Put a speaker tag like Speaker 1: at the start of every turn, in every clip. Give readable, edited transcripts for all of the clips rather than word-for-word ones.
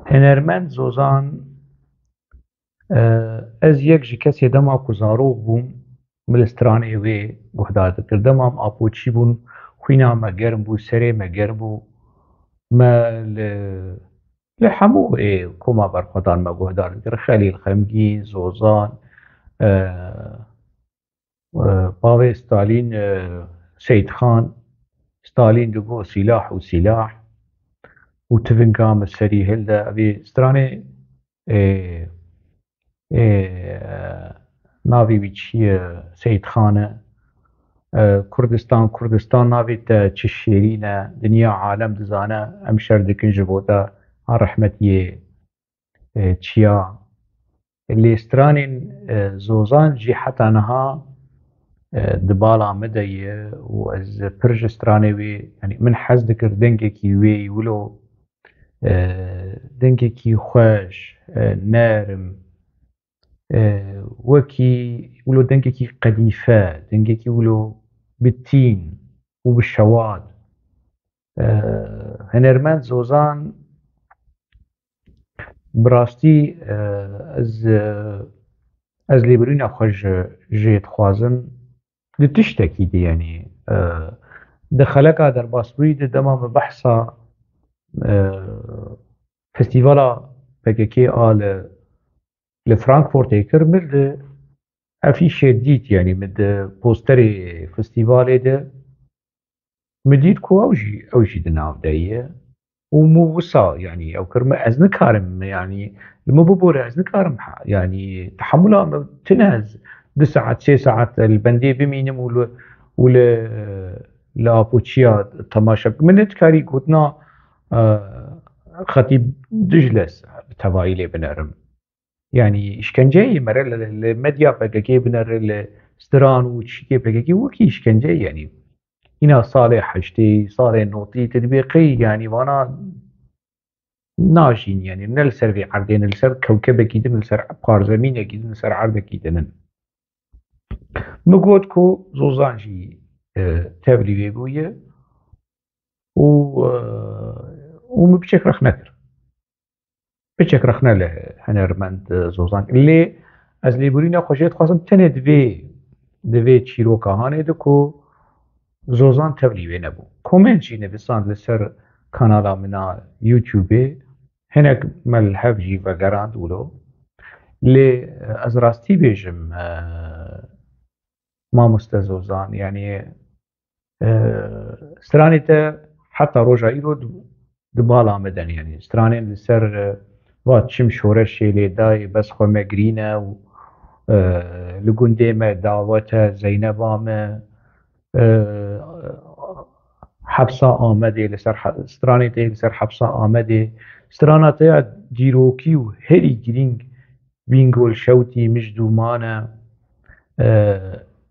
Speaker 1: هنرمند زۆزان ez yek ji kesê dema ku zarok bûm milistanê wê guhdar dikir. Dema em apoçî bûn, xwîna me germ bû, serê me germ bû. Me li hemû koma berxwedan me guhdar dikir. Xelîl Xemgîn, Zozan, bavê Stalîn Seyidxan, Stalîn digot sîlah û sîlah û tivinga me serî hil de evê stranê navê wî çi ye Seyidxan e. Kurdistan navê te çi şêrîn e, dinya alem dizane em şer dikin ji bo te a rehmetiyê çiya. Lê stranên Zozan jî heta niha di bala me de ye û ez pir ji stranê wê yanî min hez dikir dengekî wê wilo dengekî xweş, nerm, wekî wilo dengekî qedîfe, dengekî wilo bitîn û bi şewat. Hunermend Zozan bi rastî ez lêbirîna xwe jê dixwazim di tiştekî de yanî di xeleka derbasbûyî de dema me behsa festîvala PKK a li Frankfurtê kir, min li efîşê dît yanî min di posterê festîvalê de min dît ku ew jî di nav de ye û min wisa yanî ew kir. Ez nikarim yanî li min bibore, ez nikarim yanî tehemûla me tune ez 2 saet 3 saet li bendê bimînim û li apoçiya temaşa bikim. Min nedikarî gotina Xetîb Dicles bi tevahî lê binerim. Yani işkenceyê mere li medya PKK binere, li stran û çîkê PKK wekî işkenceyê yanî. Hîna salê heştê, salê notî tu dibê qey yanî vana najîn yanî ne li ser vê erdê ne li ser kewkebekî din, li ser qarzemînekî din, li ser erdekî dinin. Min got ku Zozan jî tevlî wê bûye û min biçek rex nekir. Biçek rex ne li Hunermend Zozan. Lê ez lêbirîna xwe jê dixwazim tenê di vê çîroka hanê de ku Zozan tevlî wê nebû. Komment jî nivîsand li ser kanala min a YouTubeê, hinek me li hev jî vegerand wilo. Lê ez rastî bêjim mamoste Zozan yanî stranê te heta roja îro di bala me den yanî stranên li ser va çim şoreşê lê dayê bes xwe me girîn e û li gundê me dawet e Zeyneba me Hefsa Amedê li ser stranê te li ser Hefsa Amedê strana te ya dîrokî û herî girîng Bîngolşewtî Mijdoman e.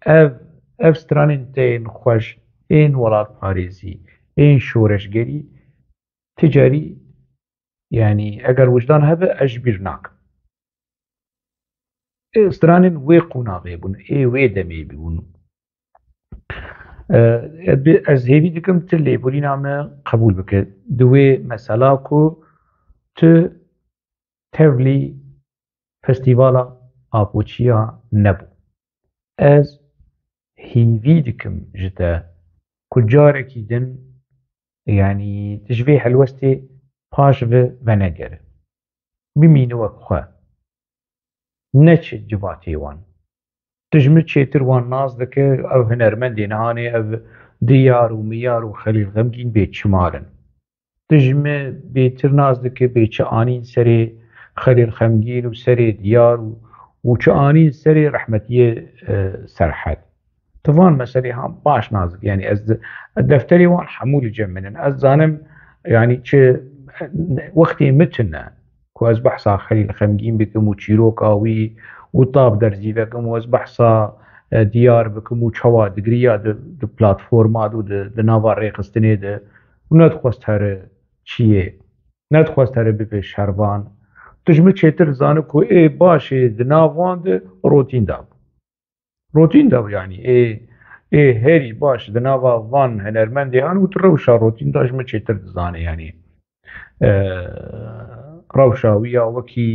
Speaker 1: Ev stranên te yên xweş, ên welatparêzî, ên şoreşgerî ti carî yanî eger wijdan hebe ez ji bîr nakim. Stranên wê qûnavê bûn, wê demê bûn. Ez hêvî dikim tu lêbirîna me qebûl bike di wê mesela ku tu tevlî festîvala apoçiya nebû. Ez hîvî dikim ji te ku carekî din yanî tu ji vê helwestê paş venegere. Bimîne wek xwe. Neçe civatê wan. Tu ji min çêtir wan naz dike, ev hunermendên hanê, ev Diyar û Miyar û Xelîl Xemgîn bêçimar in. Tu ji min bêtir naz dike bêçi anîn serê Xelîl Xemgîn û serê Diyar û çi anîn serê rehmetiyê Serhed. Tu van meselê han baş naz dike yanî ez defterê wan hemû li cem min in. Ez zanim yanî çi wextê min tune ku ez behsa Xelîl Xemgîn bikim û çîroka wî û tab derzî vekim û ez behsa Diyar bikim û çawa digiriya di platforma û di nava rêxistinê de û nedixwest here çiyê, nedixwest here bibe şervan. Tu ji min çêtir dizanî ku başê di nav wan de rotîn dabû. Rotîn dabû yanî herî baş di nava van hunermendê han û tu rewşa rotîn da ji min çêtir dizanî yanî. ڕەوشاویە وەکی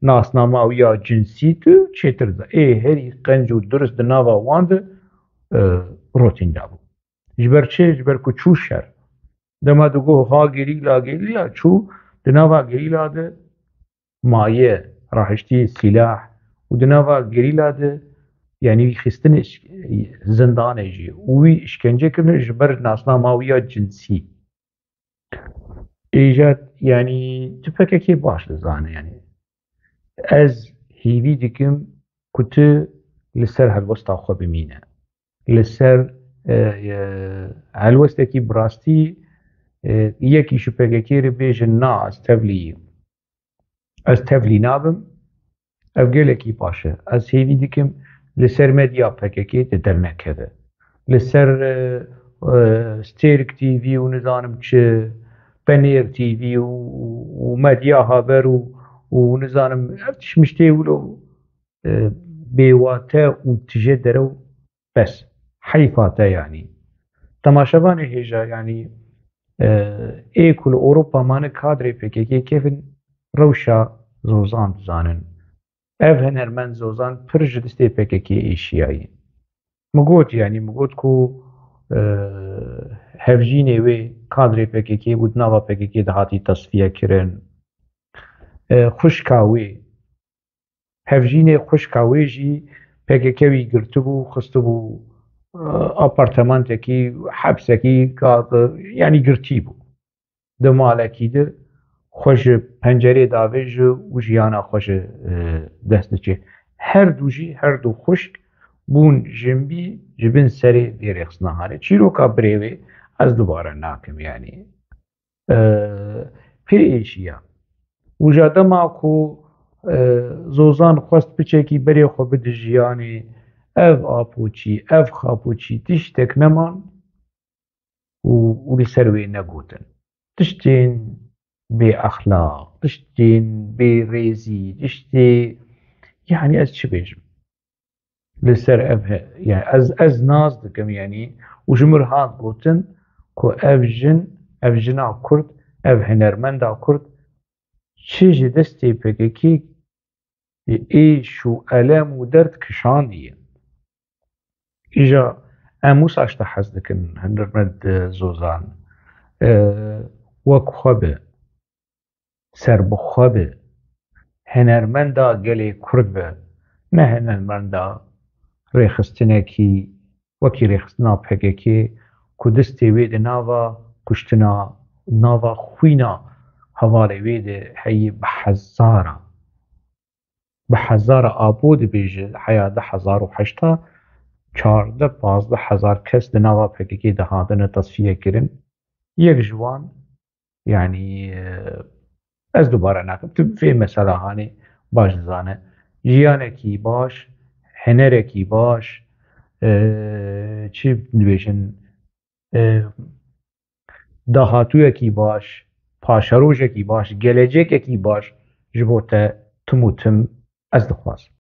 Speaker 1: ناسناماویە جنسیت و چێتردا هەری قەنج و درست di nava wan de rotînda bû ji ber çê ji ber ku çû şer dema digot ha gerîla çû di nava gerîla de maye rahiştiyê sîlah û di nava gerîla de yanî xistinê zindanê jî û wî işkence kirin ji ber nasnamawiya cinsî îja yanî tu pekekê baş dizane yanî ez hêvî dikim ku tu li ser helwesta xwe bimîne li ser helwestekî bi rastî yekî ji pekekê re bêje na ez tevlî nabim ev gelekî baş e ez hêvî dikim li ser medya pekekê te dernekeve li ser Stêrk TV û nizanim çi Penêr TV û medya haber û nizanim ev tişt wilo bêwate û tije derew bes heyfa te yanî temaşevanê hêja yanî ê ku li Ewropa mane kadrê PKK kevin rewşa zozan dizanin ev hunermend zozan pir ji destê PKK êşiyayî min got ku hevjînê wê kadrê PKK bû di nava PKK de hatî tasfiye kirin xwişka wê hevjînê xwişka wê jî PKK wî girtibû xistibû apartemantekî hepsekî yanî girtîbû di malekî de xwe ji pencerê davêje û jiyana xwe ji dest diçe her du xwişk bûn jinbî ji bin serê vê rêxistina halê çîroka birê wê ez dubare nakim yanî pê êşiya û dema ku zozan xwest piçekî berê xwe bide jiyanê ev apûçî ev xapûçî tiştek neman û li ser wê negotin tiştên bêexlaq tiştên bêrêzî tiştê yanî ez çi bêjim li ser ev ez naz dikim yanî û ji min hat gotin ku ev jina Kurd ev hunermenda Kurd çi ji destê PKK êş û elem û derd kişandiye îja em wisa ji te hez dikin hunermend zozan wek xwe be serbixwe be hunermenda gelê Kurd be ne hunermenda rêxistinekî wekî rêxistina PKK ku destê wê di nava kuştina nava xwîna hevalê wê de heyî bi hezara abo dibêje heya 2008 14-15 hezar kes di nava PKK de hatine tasfiye kirin yek ji wan yanî ez dubare nakim tu vê mesela hanê baş dizane jiyanekî baş hunerekî baş çi dibêjin dahatûyekî baş paşerojekî baş gelecekekî baş ji bo te tim û tim ez dixwazim